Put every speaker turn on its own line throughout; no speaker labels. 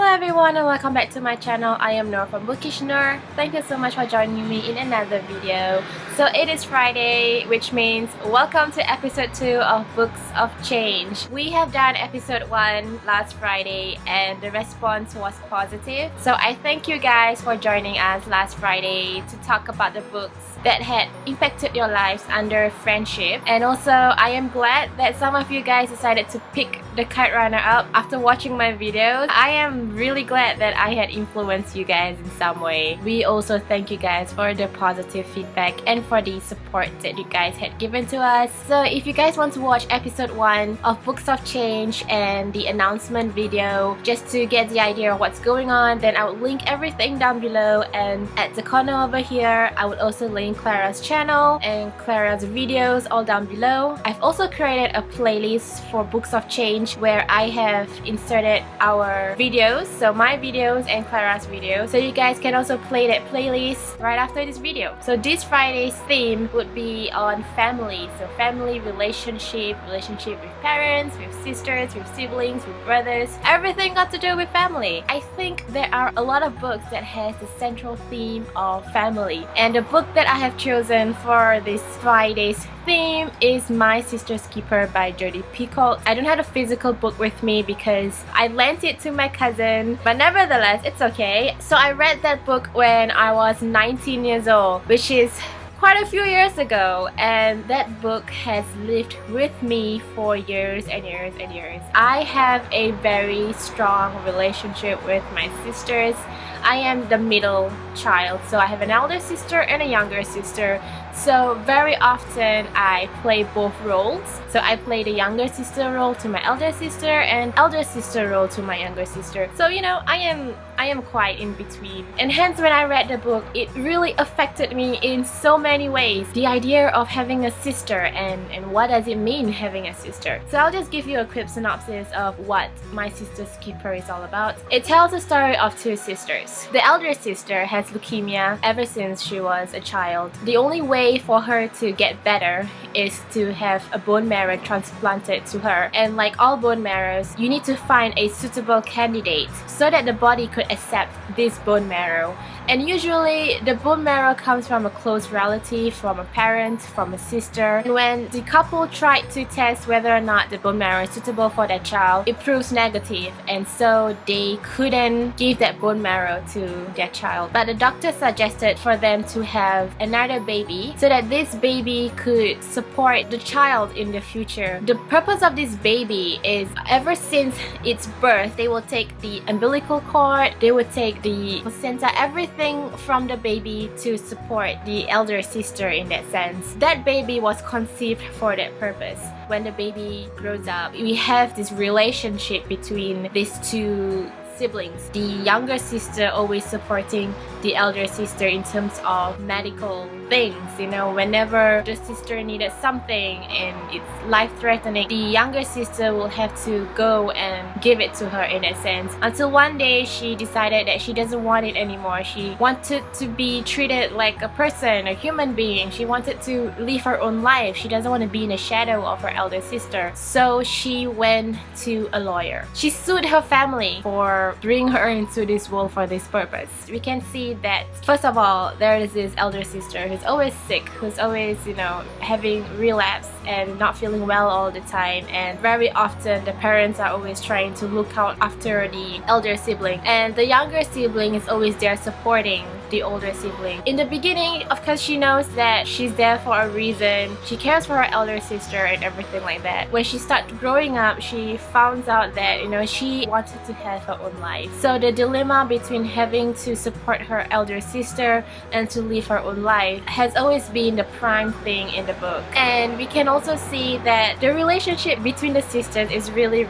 everyone and welcome back to my channel. I am Noor from Bookish Noor. Thank you so much for joining me in another video. So it is Friday, which means welcome to episode 2 of Books of Change. We have done episode 1 last Friday and the response was positive. So I thank you guys for joining us last Friday to talk about the books that had impacted your lives under friendship. And also I am glad that some of you guys decided to pick the Kite Runner up after watching my videos. I am really glad that I had influenced you guys in some way. We also thank you guys for the positive feedback and for the support that you guys had given to us. So if you guys want to watch episode 1 of Books of Change and the announcement video just to get the idea of what's going on, then I will link everything down below, and at the corner over here I would also link Clara's channel and Clara's videos all down below. I've also created a playlist for Books of Change where I have inserted our videos, so my videos and Clara's videos, so you guys can also play that playlist right after this video. So this Friday's theme would be on family, so family, relationship with parents, with sisters, with siblings, with brothers, everything got to do with family. I think there are a lot of books that has the central theme of family, and the book that I have chosen for this Friday's theme is My Sister's Keeper by Jodi Picoult. I don't have a physical book with me because I lent it to my cousin, but nevertheless it's okay. So I read that book when I was 19 years old, which is quite a few years ago, and that book has lived with me for years and years and years. I have a very strong relationship with my sisters. I am the middle child, so I have an elder sister and a younger sister. So very often I play both roles. So I play the younger sister role to my elder sister and elder sister role to my younger sister. So you know, I am quite in between. And hence when I read the book, it really affected me in so many ways. The idea of having a sister and what does it mean having a sister. So I'll just give you a quick synopsis of what My Sister's Keeper is all about. It tells the story of two sisters. The elder sister has leukemia ever since she was a child. The only way for her to get better is to have a bone marrow transplanted to her, and like all bone marrows, you need to find a suitable candidate so that the body could accept this bone marrow. And usually the bone marrow comes from a close relative, from a parent, from a sister. And when the couple tried to test whether or not the bone marrow is suitable for their child, it proves negative, and so they couldn't give that bone marrow to their child. But the doctor suggested for them to have another baby so that this baby could support the child in the future. The purpose of this baby is ever since its birth, they will take the umbilical cord, they will take the placenta, everything from the baby to support the elder sister in that sense. That baby was conceived for that purpose. When the baby grows up, we have this relationship between these two siblings. The younger sister always supporting the elder sister in terms of medical things. You know, whenever the sister needed something and it's life-threatening, the younger sister will have to go and give it to her in a sense. Until one day she decided that she doesn't want it anymore. She wanted to be treated like a person, a human being. She wanted to live her own life. She doesn't want to be in the shadow of her elder sister. So she went to a lawyer. She sued her family for bringing her into this world for this purpose. We can see that first of all, there is this elder sister who's always sick, who's always, you know, having relapse and not feeling well all the time, and very often the parents are always trying to look out after the elder sibling, and the younger sibling is always there supporting the older sibling. In the beginning, of course, she knows that she's there for a reason. She cares for her elder sister and everything like that. When she started growing up, she found out that, you know, she wanted to have her own life. So the dilemma between having to support her elder sister and to live her own life has always been the prime thing in the book. And we can also see that the relationship between the sisters is really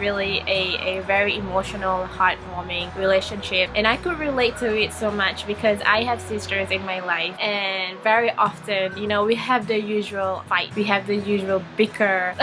a very emotional, heartwarming relationship, and I could relate to it so much because I have sisters in my life, and very often, you know, we have the usual fight, we have the usual bicker,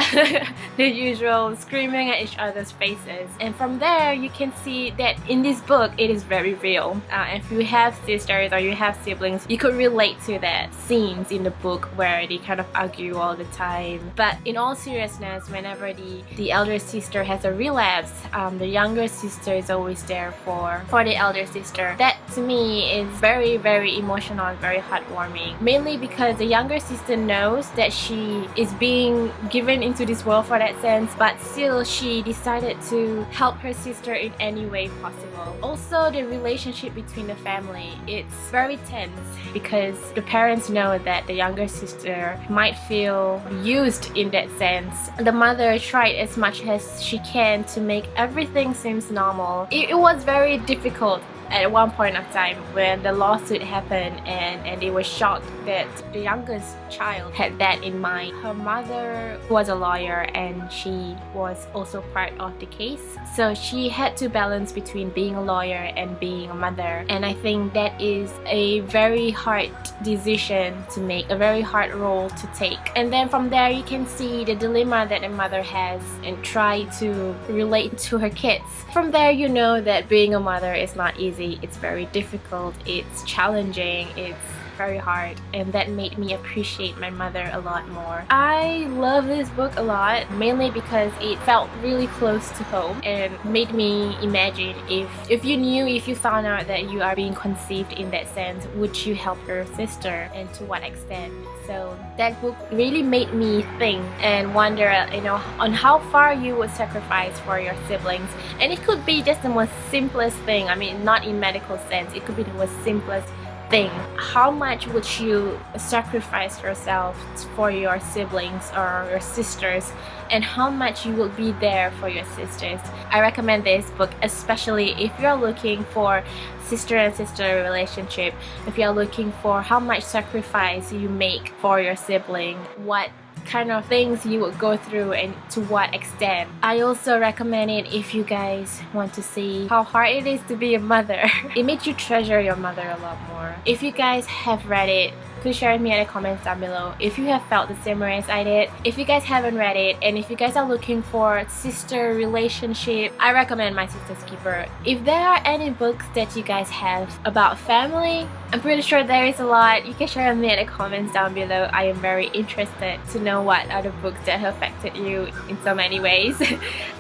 the usual screaming at each other's faces. And from there you can see that in this book it is very real. If you have sisters or you have siblings, you could relate to that scenes in the book where they kind of argue all the time. But in all seriousness, whenever the elder sister has a relapse, the younger sister is always there for the elder sister. That to me is very, very emotional and very heartwarming, mainly because the younger sister knows that she is being given into this world for that sense, but still she decided to help her sister in any way possible. Also, the relationship between the family, it's very tense because the parents know that the younger sister might feel used in that sense. The mother tried as much as she can to make everything seems normal. It was very difficult at one point of time when the lawsuit happened, and they were shocked that the youngest child had that in mind. Her mother was a lawyer and she was also part of the case, so she had to balance between being a lawyer and being a mother, and I think that is a very hard decision to make, a very hard role to take. And then from there you can see the dilemma that a mother has and try to relate to her kids. From there you know that being a mother is not easy, it's very difficult, it's challenging, it's very hard, and that made me appreciate my mother a lot more. I love this book a lot, mainly because it felt really close to home and made me imagine if you found out that you are being conceived in that sense, would you help your sister and to what extent? So that book really made me think and wonder, you know, on how far you would sacrifice for your siblings. And it could be just the most simplest thing, I mean not in medical sense, it could be the most simplest thing. How much would you sacrifice yourself for your siblings or your sisters, and how much you will be there for your sisters? I recommend this book, especially if you're looking for sister and sister relationship, if you're looking for how much sacrifice you make for your sibling, what kind of things you would go through and to what extent. I also recommend it if you guys want to see how hard it is to be a mother. It makes you treasure your mother a lot more. If you guys have read it, please share with me in the comments down below if you have felt the same way as I did. If you guys haven't read it, and if you guys are looking for sister relationship, I recommend My Sister's Keeper. If there are any books that you guys have about family, I'm pretty sure there is a lot. You can share with me in the comments down below. I am very interested to know what other books that have affected you in so many ways.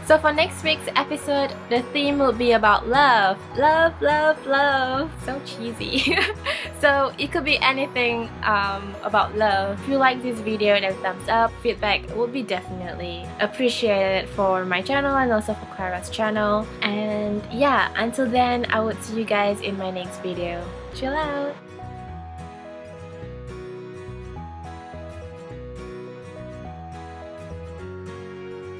So for next week's episode, the theme will be about love. Love, love, love. So cheesy. So it could be anything about love. If you like this video, then thumbs up. Feedback will be definitely appreciated for my channel and also for Clara's channel. And yeah, until then, I will see you guys in my next video. Chill out!